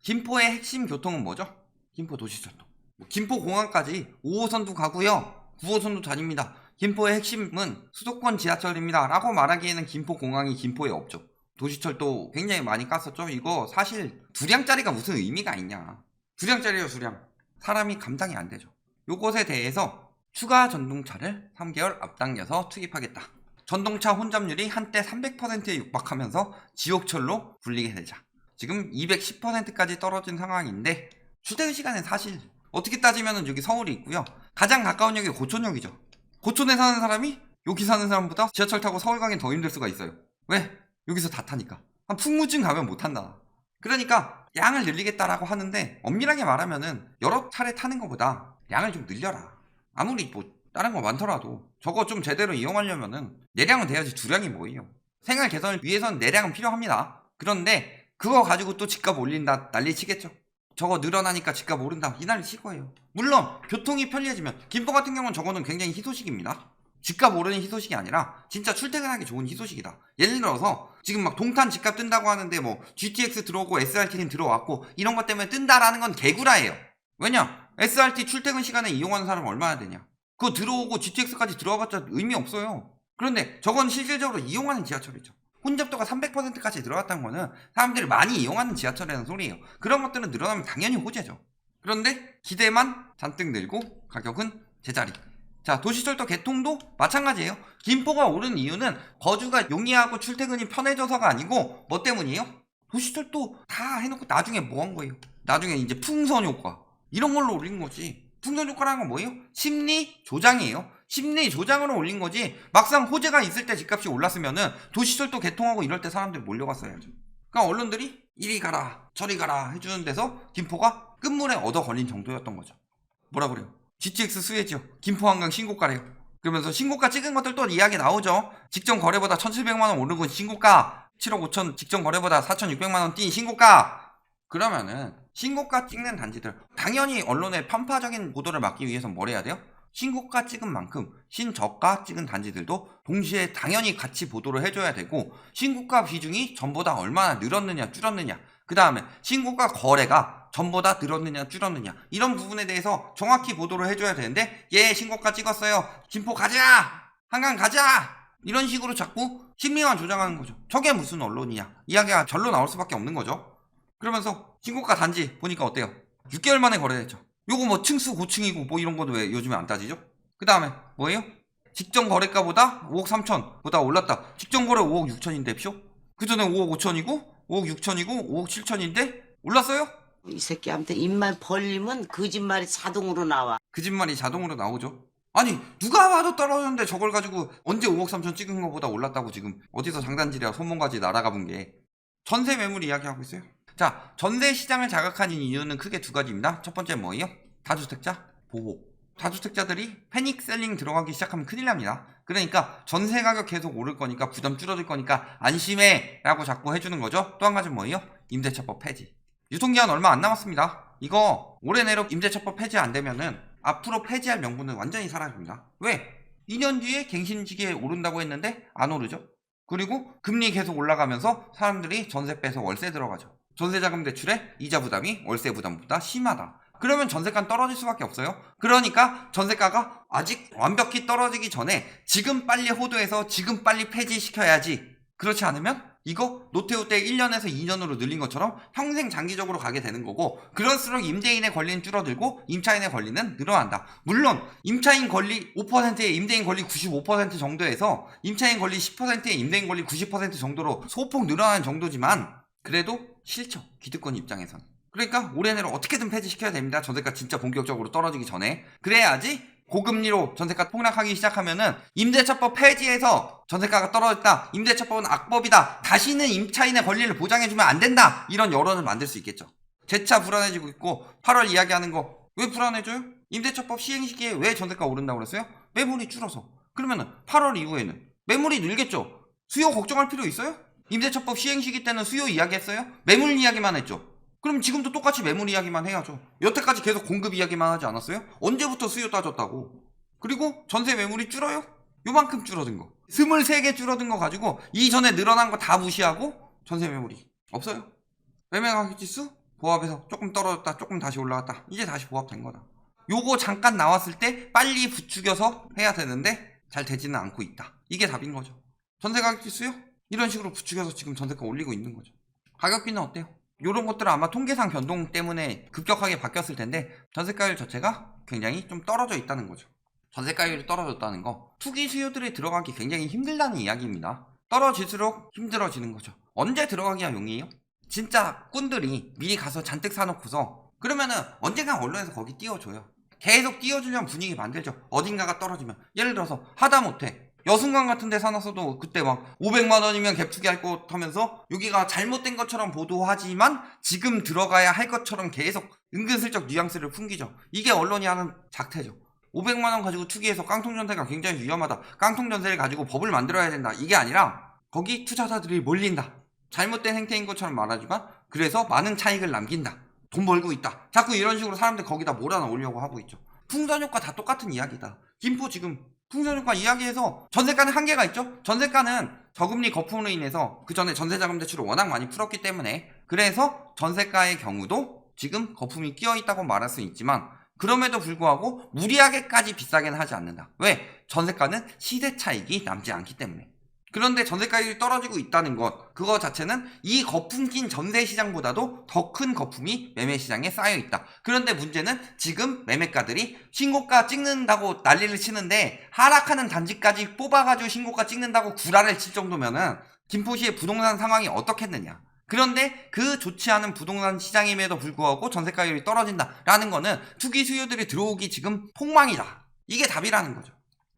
김포의 핵심 교통은 뭐죠? 김포 도시철도. 김포공항까지 5호선도 가고요. 9호선도 다닙니다. 김포의 핵심은 수도권 지하철입니다. 라고 말하기에는 김포공항이 김포에 없죠. 도시철도 굉장히 많이 깠었죠. 이거 사실 두량짜리가 무슨 의미가 있냐. 두량짜리요, 두량. 사람이 감당이 안 되죠. 요것에 대해서 추가 전동차를 3개월 앞당겨서 투입하겠다. 전동차 혼잡률이 한때 300%에 육박하면서 지옥철로 불리게 되자. 지금 210%까지 떨어진 상황인데 출퇴근 시간은 사실 어떻게 따지면 여기 서울이 있고요. 가장 가까운 역이 고촌역이죠. 고촌에 사는 사람이 여기 사는 사람보다 지하철 타고 서울 가긴 더 힘들 수가 있어요. 왜? 여기서 다 타니까. 한 풍무쯤 가면 못 탄다. 그러니까 양을 늘리겠다라고 하는데 엄밀하게 말하면은 여러 차례 타는 것보다 양을 좀 늘려라. 아무리 뭐 다른 거 많더라도 저거 좀 제대로 이용하려면은 내량은 돼야지 두량이 뭐예요. 생활 개선을 위해서는 내량은 필요합니다. 그런데 그거 가지고 또 집값 올린다 난리 치겠죠. 저거 늘어나니까 집값 오른다 이 난리 칠 거예요. 물론 교통이 편리해지면 김포 같은 경우는 저거는 굉장히 희소식입니다. 집값 오르는 희소식이 아니라 진짜 출퇴근하기 좋은 희소식이다. 예를 들어서 지금 막 동탄 집값 뜬다고 하는데 뭐 GTX 들어오고 SRT는 들어왔고 이런 것 때문에 뜬다라는 건 개구라예요. 왜냐? SRT 출퇴근 시간에 이용하는 사람 얼마나 되냐? 그거 들어오고 GTX까지 들어와봤자 의미 없어요. 그런데 저건 실질적으로 이용하는 지하철이죠. 혼잡도가 300%까지 들어갔다는 거는 사람들이 많이 이용하는 지하철이라는 소리예요. 그런 것들은 늘어나면 당연히 호재죠. 그런데 기대만 잔뜩 늘고 가격은 제자리. 자, 도시철도 개통도 마찬가지예요. 김포가 오른 이유는 거주가 용이하고 출퇴근이 편해져서가 아니고 뭐 때문이에요? 도시철도 다 해놓고 나중에 뭐 한 거예요? 나중에 이제 풍선 효과 이런 걸로 올린 거지. 풍선 효과라는 건 뭐예요? 심리 조장이에요. 심리 조장으로 올린 거지. 막상 호재가 있을 때 집값이 올랐으면은 도시철도 개통하고 이럴 때 사람들이 몰려갔어야죠. 그러니까 언론들이 이리 가라 저리 가라 해주는 데서 김포가 끝물에 얻어 걸린 정도였던 거죠. 뭐라 그래요? GTX 수혜지요. 김포한강 신고가래요. 그러면서 신고가 찍은 것들 또 이야기 나오죠. 직전 거래보다 1,700만원 오른 건 신고가, 7억 5천 직전 거래보다 4,600만원 뛴 신고가. 그러면은 신고가 찍는 단지들 당연히 언론의 편파적인 보도를 막기 위해서 뭘 해야 돼요? 신고가 찍은 만큼 신저가 찍은 단지들도 동시에 당연히 같이 보도를 해줘야 되고 신고가 비중이 전보다 얼마나 늘었느냐 줄었느냐 그 다음에 신고가 거래가 전보다 늘었느냐 줄었느냐 이런 부분에 대해서 정확히 보도를 해줘야 되는데 예 신고가 찍었어요 김포 가자 한강 가자 이런 식으로 자꾸 심리만 조장하는 거죠. 저게 무슨 언론이냐 이야기가 절로 나올 수밖에 없는 거죠. 그러면서 신고가 단지 보니까 어때요? 6개월 만에 거래됐죠. 요거 뭐 층수 고층이고 뭐 이런 것도 왜 요즘에 안 따지죠? 그 다음에 뭐예요? 직전 거래가보다 5억 3천 보다 올랐다. 직전 거래 5억 6천인데 쇼? 그 전에 5억 5천이고 5억 6천이고 5억 7천인데 올랐어요? 이 새끼한테 입만 벌리면 거짓말이 자동으로 나와. 거짓말이 자동으로 나오죠. 아니 누가 봐도 떨어졌는데 저걸 가지고 언제 5억 3천 찍은 것보다 올랐다고 지금 어디서 장단질이야 소문까지 날아가 본 게 전세 매물 이야기하고 있어요. 자, 전세 시장을 자극하는 이유는 크게 두 가지입니다. 첫 번째는 뭐예요? 다주택자 보호. 다주택자들이 패닉 셀링 들어가기 시작하면 큰일 납니다. 그러니까 전세 가격 계속 오를 거니까 부담 줄어들 거니까 안심해 라고 자꾸 해주는 거죠. 또 한 가지는 뭐예요? 임대차법 폐지. 유통기한 얼마 안 남았습니다. 이거 올해 내로 임대차법 폐지 안 되면은 앞으로 폐지할 명분은 완전히 사라집니다. 왜? 2년 뒤에 갱신시기에 오른다고 했는데 안 오르죠. 그리고 금리 계속 올라가면서 사람들이 전세 빼서 월세 들어가죠. 전세자금 대출에 이자 부담이 월세 부담보다 심하다. 그러면 전세가는 떨어질 수밖에 없어요. 그러니까 전세가가 아직 완벽히 떨어지기 전에 지금 빨리 호도해서 지금 빨리 폐지시켜야지. 그렇지 않으면 이거 노태우 때 1년에서 2년으로 늘린 것처럼 평생 장기적으로 가게 되는 거고 그럴수록 임대인의 권리는 줄어들고 임차인의 권리는 늘어난다. 물론 임차인 권리 5%에 임대인 권리 95% 정도에서 임차인 권리 10%에 임대인 권리 90% 정도로 소폭 늘어나는 정도지만 그래도 싫죠. 기득권 입장에선. 그러니까 올해 내로 어떻게든 폐지시켜야 됩니다. 전세가 진짜 본격적으로 떨어지기 전에. 그래야지 고금리로 전세가 폭락하기 시작하면은 임대차법 폐지해서 전세가가 떨어졌다. 임대차법은 악법이다. 다시는 임차인의 권리를 보장해주면 안 된다. 이런 여론을 만들 수 있겠죠. 재차 불안해지고 있고 8월 이야기하는 거 왜 불안해져요? 임대차법 시행 시기에 왜 전세가 오른다고 그랬어요? 매물이 줄어서. 그러면은 8월 이후에는 매물이 늘겠죠. 수요 걱정할 필요 있어요? 임대차법 시행 시기 때는 수요 이야기했어요? 매물 이야기만 했죠. 그럼 지금도 똑같이 매물 이야기만 해야죠. 여태까지 계속 공급 이야기만 하지 않았어요? 언제부터 수요 따졌다고. 그리고 전세 매물이 줄어요? 요만큼 줄어든 거 23개 줄어든 거 가지고 이전에 늘어난 거 다 무시하고 전세 매물이 없어요. 매매 가격 지수 보합에서 조금 떨어졌다 조금 다시 올라갔다 이제 다시 보합된 거다. 요거 잠깐 나왔을 때 빨리 부추겨서 해야 되는데 잘 되지는 않고 있다. 이게 답인 거죠. 전세 가격 지수요? 이런 식으로 부추겨서 지금 전세가 올리고 있는 거죠. 가격비는 어때요? 요런 것들은 아마 통계상 변동 때문에 급격하게 바뀌었을 텐데 전세가율 자체가 굉장히 좀 떨어져 있다는 거죠. 전세가율이 떨어졌다는 거 투기 수요들이 들어가기 굉장히 힘들다는 이야기입니다. 떨어질수록 힘들어지는 거죠. 언제 들어가기가 용이해요? 진짜 꾼들이 미리 가서 잔뜩 사놓고서 그러면은 언젠가 언론에서 거기 띄워줘요. 계속 띄워주면 분위기 만들죠. 어딘가가 떨어지면 예를 들어서 하다못해 여승관 같은 데 사놨어도 그때 막 500만원이면 갭투기 할 것 하면서 여기가 잘못된 것처럼 보도하지만 지금 들어가야 할 것처럼 계속 은근슬쩍 뉘앙스를 풍기죠. 이게 언론이 하는 작태죠. 500만원 가지고 투기해서 깡통전세가 굉장히 위험하다. 깡통전세를 가지고 법을 만들어야 된다. 이게 아니라 거기 투자자들이 몰린다. 잘못된 행태인 것처럼 말하지만 그래서 많은 차익을 남긴다. 돈 벌고 있다. 자꾸 이런 식으로 사람들 거기다 몰아넣으려고 하고 있죠. 풍선효과 다 똑같은 이야기다. 김포 지금 풍선효과 이야기해서 전세가는 한계가 있죠. 전세가는 저금리 거품으로 인해서 그 전에 전세자금 대출을 워낙 많이 풀었기 때문에 그래서 전세가의 경우도 지금 거품이 끼어있다고 말할 수 있지만 그럼에도 불구하고 무리하게까지 비싸게는 하지 않는다. 왜? 전세가는 시세 차익이 남지 않기 때문에. 그런데 전세가율이 떨어지고 있다는 것 그거 자체는 이 거품 낀 전세시장보다도 더 큰 거품이 매매시장에 쌓여있다. 그런데 문제는 지금 매매가들이 신고가 찍는다고 난리를 치는데 하락하는 단지까지 뽑아가지고 신고가 찍는다고 구라를 칠 정도면은 김포시의 부동산 상황이 어떻겠느냐. 그런데 그 좋지 않은 부동산 시장임에도 불구하고 전세가율이 떨어진다라는 거는 투기 수요들이 들어오기 지금 폭망이다. 이게 답이라는 거죠.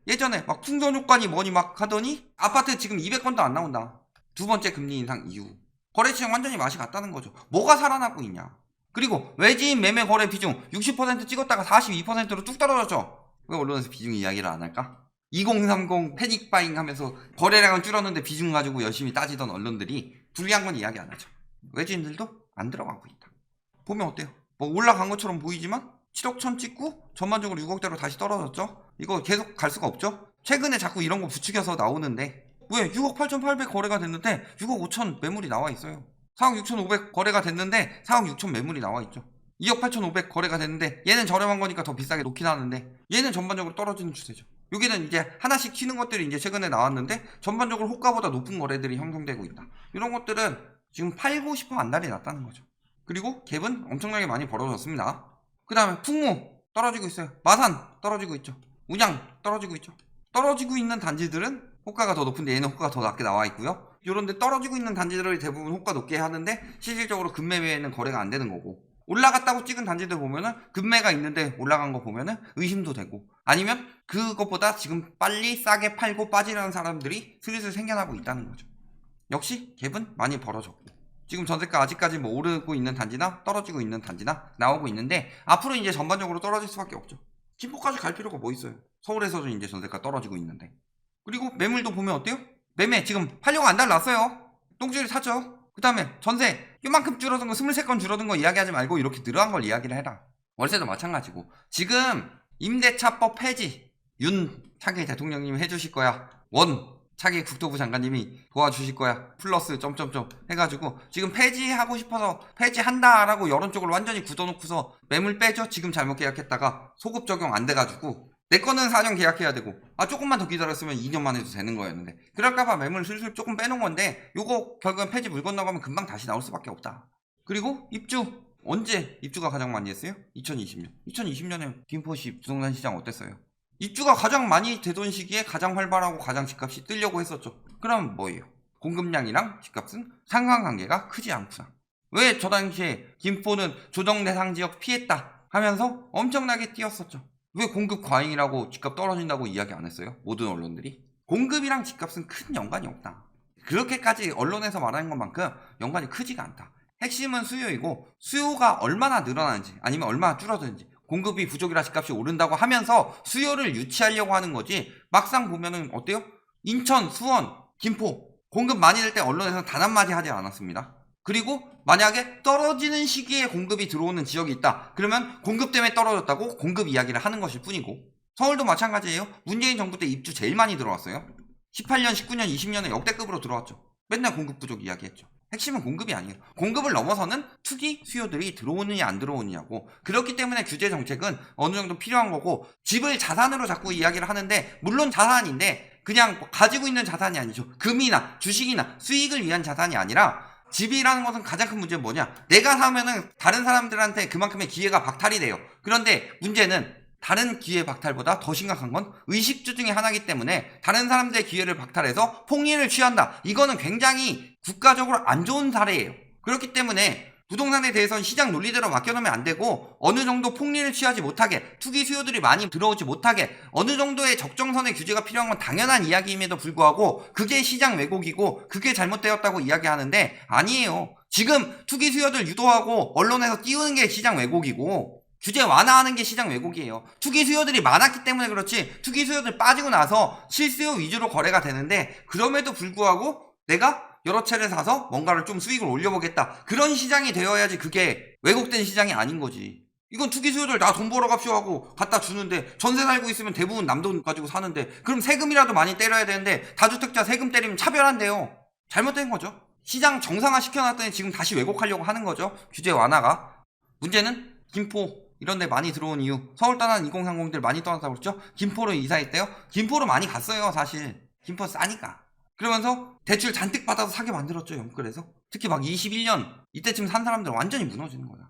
예전에 막 풍선효과니 뭐니 막 하더니 아파트 지금 200건도 안 나온다. 두 번째 금리 인상 이후 거래시장 완전히 맛이 갔다는 거죠. 뭐가 살아나고 있냐. 그리고 외지인 매매 거래 비중 60% 찍었다가 42%로 뚝 떨어졌죠. 왜 언론에서 비중 이야기를 안 할까? 2030 패닉바잉 하면서 거래량은 줄었는데 비중 가지고 열심히 따지던 언론들이 불리한 건 이야기 안 하죠. 외지인들도 안 들어가고 있다. 보면 어때요? 뭐 올라간 것처럼 보이지만 7억 1천 찍고 전반적으로 6억대로 다시 떨어졌죠. 이거 계속 갈 수가 없죠. 최근에 자꾸 이런 거 부추겨서 나오는데 왜 6억 8,800 거래가 됐는데 6억 5천 매물이 나와 있어요. 4억 6,500 거래가 됐는데 4억 6천 매물이 나와 있죠. 2억 8,500 거래가 됐는데 얘는 저렴한 거니까 더 비싸게 놓긴 하는데 얘는 전반적으로 떨어지는 추세죠. 여기는 이제 하나씩 튀는 것들이 이제 최근에 나왔는데 전반적으로 호가보다 높은 거래들이 형성되고 있다. 이런 것들은 지금 팔고 싶어 안달이 났다는 거죠. 그리고 갭은 엄청나게 많이 벌어졌습니다. 그 다음에 풍무 떨어지고 있어요. 마산 떨어지고 있죠. 운양 떨어지고 있죠. 떨어지고 있는 단지들은 호가가 더 높은데 얘는 호가가 더 낮게 나와 있고요. 이런데 떨어지고 있는 단지들을 대부분 호가 높게 하는데 실질적으로 급매매에는 거래가 안 되는 거고 올라갔다고 찍은 단지들 보면은 급매가 있는데 올라간 거 보면은 의심도 되고 아니면 그것보다 지금 빨리 싸게 팔고 빠지려는 사람들이 슬슬 생겨나고 있다는 거죠. 역시 갭은 많이 벌어졌고 지금 전세가 아직까지 뭐 오르고 있는 단지나 떨어지고 있는 단지나 나오고 있는데 앞으로 이제 전반적으로 떨어질 수밖에 없죠. 김포까지 갈 필요가 뭐 있어요. 서울에서도 이제 전세가 떨어지고 있는데. 그리고 매물도 보면 어때요? 매매 지금 팔려고 안달 났어요. 똥줄이 탔죠. 그 다음에 전세 요만큼 줄어든 거 23건 줄어든 거 이야기하지 말고 이렇게 늘어난 걸 이야기를 해라. 월세도 마찬가지고 지금 임대차법 폐지 윤 차기 대통령님이 해주실 거야. 원 차기 국토부 장관님이 도와주실 거야. 플러스 점점점 해가지고 지금 폐지하고 싶어서 폐지한다라고 여론 쪽을 완전히 굳어놓고서 매물 빼죠. 지금 잘못 계약했다가 소급 적용 안 돼가지고 내 거는 4년 계약해야 되고 조금만 더 기다렸으면 2년만 해도 되는 거였는데 그럴까봐 매물 슬슬 조금 빼놓은 건데 요거 결국엔 폐지 물 건너가면 금방 다시 나올 수밖에 없다. 그리고 입주 언제 입주가 가장 많이 했어요? 2020년 2020년에 김포시 부동산 시장 어땠어요? 입주가 가장 많이 되던 시기에 가장 활발하고 가장 집값이 뜨려고 했었죠. 그럼 뭐예요? 공급량이랑 집값은 상관관계가 크지 않구나. 왜 저 당시에 김포는 조정 대상 지역 피했다 하면서 엄청나게 뛰었었죠. 왜 공급 과잉이라고 집값 떨어진다고 이야기 안 했어요? 모든 언론들이. 공급이랑 집값은 큰 연관이 없다. 그렇게까지 언론에서 말하는 것만큼 연관이 크지가 않다. 핵심은 수요이고 수요가 얼마나 늘어나는지 아니면 얼마나 줄어드는지 공급이 부족이라 집값이 오른다고 하면서 수요를 유치하려고 하는 거지 막상 보면은 어때요? 인천, 수원, 김포 공급 많이 될 때 언론에서는 단 한마디 하지 않았습니다. 그리고 만약에 떨어지는 시기에 공급이 들어오는 지역이 있다. 그러면 공급 때문에 떨어졌다고 공급 이야기를 하는 것일 뿐이고 서울도 마찬가지예요. 문재인 정부 때 입주 제일 많이 들어왔어요. 18년, 19년, 20년에 역대급으로 들어왔죠. 맨날 공급 부족 이야기했죠. 핵심은 공급이 아니에요. 공급을 넘어서는 투기 수요들이 들어오느냐 안 들어오느냐고. 그렇기 때문에 규제 정책은 어느 정도 필요한 거고, 집을 자산으로 자꾸 이야기를 하는데 물론 자산인데 그냥 가지고 있는 자산이 아니죠. 금이나 주식이나 수익을 위한 자산이 아니라, 집이라는 것은 가장 큰 문제는 뭐냐, 내가 사면은 다른 사람들한테 그만큼의 기회가 박탈이 돼요. 그런데 문제는 다른 기회 박탈보다 더 심각한 건 의식주 중에 하나이기 때문에 다른 사람들의 기회를 박탈해서 폭리를 취한다. 이거는 굉장히 국가적으로 안 좋은 사례예요. 그렇기 때문에 부동산에 대해서는 시장 논리대로 맡겨놓으면 안 되고, 어느 정도 폭리를 취하지 못하게, 투기 수요들이 많이 들어오지 못하게 어느 정도의 적정선의 규제가 필요한 건 당연한 이야기임에도 불구하고 그게 시장 왜곡이고 그게 잘못되었다고 이야기하는데, 아니에요. 지금 투기 수요들 유도하고 언론에서 띄우는 게 시장 왜곡이고 규제 완화하는 게 시장 왜곡이에요. 투기 수요들이 많았기 때문에 그렇지, 투기 수요들 빠지고 나서 실수요 위주로 거래가 되는데, 그럼에도 불구하고 내가 여러 채를 사서 뭔가를 좀 수익을 올려보겠다, 그런 시장이 되어야지 그게 왜곡된 시장이 아닌 거지. 이건 투기 수요들 나 돈 벌어 갑시오 하고 갖다 주는데, 전세 살고 있으면 대부분 남돈 가지고 사는데 그럼 세금이라도 많이 때려야 되는데 다주택자 세금 때리면 차별한대요. 잘못된 거죠. 시장 정상화 시켜놨더니 지금 다시 왜곡하려고 하는 거죠, 규제 완화가. 문제는 김포 이런 데 많이 들어온 이유, 서울 떠난 2030들 많이 떠났다고 그랬죠. 김포로 이사했대요. 김포로 많이 갔어요. 사실 김포 싸니까. 그러면서 대출 잔뜩 받아서 사게 만들었죠, 영끌에서. 특히 막 21년 이때쯤 산 사람들 완전히 무너지는 거야.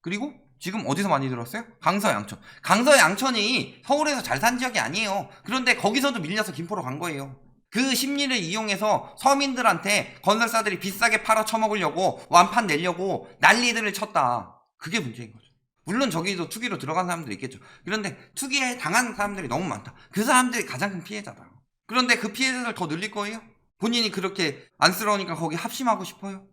그리고 지금 어디서 많이 들었어요? 강서 양천. 강서 양천이 서울에서 잘 산 지역이 아니에요. 그런데 거기서도 밀려서 김포로 간 거예요. 그 심리를 이용해서 서민들한테 건설사들이 비싸게 팔아 처먹으려고 완판 내려고 난리들을 쳤다. 그게 문제인 거죠. 물론 저기도 투기로 들어간 사람들이 있겠죠. 그런데 투기에 당한 사람들이 너무 많다. 그 사람들이 가장 큰 피해자다. 그런데 그 피해자를 더 늘릴 거예요? 본인이 그렇게 안쓰러우니까 거기 합심하고 싶어요?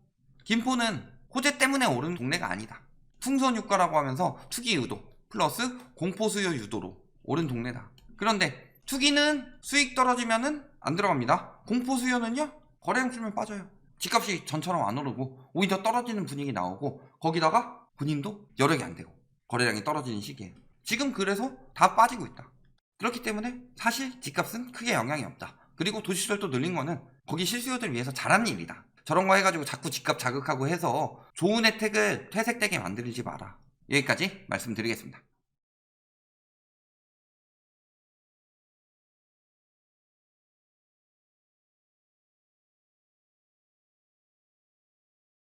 김포는 호재 때문에 오른 동네가 아니다. 풍선 유가라고 하면서 투기 유도 플러스 공포 수요 유도로 오른 동네다. 그런데 투기는 수익 떨어지면은 안 들어갑니다. 공포 수요는요, 거래량 줄면 빠져요. 집값이 전처럼 안 오르고 오히려 떨어지는 분위기 나오고, 거기다가 본인도 여력이 안 되고 거래량이 떨어지는 시기에 지금 그래서 다 빠지고 있다. 그렇기 때문에 사실 집값은 크게 영향이 없다. 그리고 도시철도 늘린 거는 거기 실수요들 위해서 잘한 일이다. 저런 거 해가지고 자꾸 집값 자극하고 해서 좋은 혜택을 퇴색되게 만들지 마라. 여기까지 말씀드리겠습니다.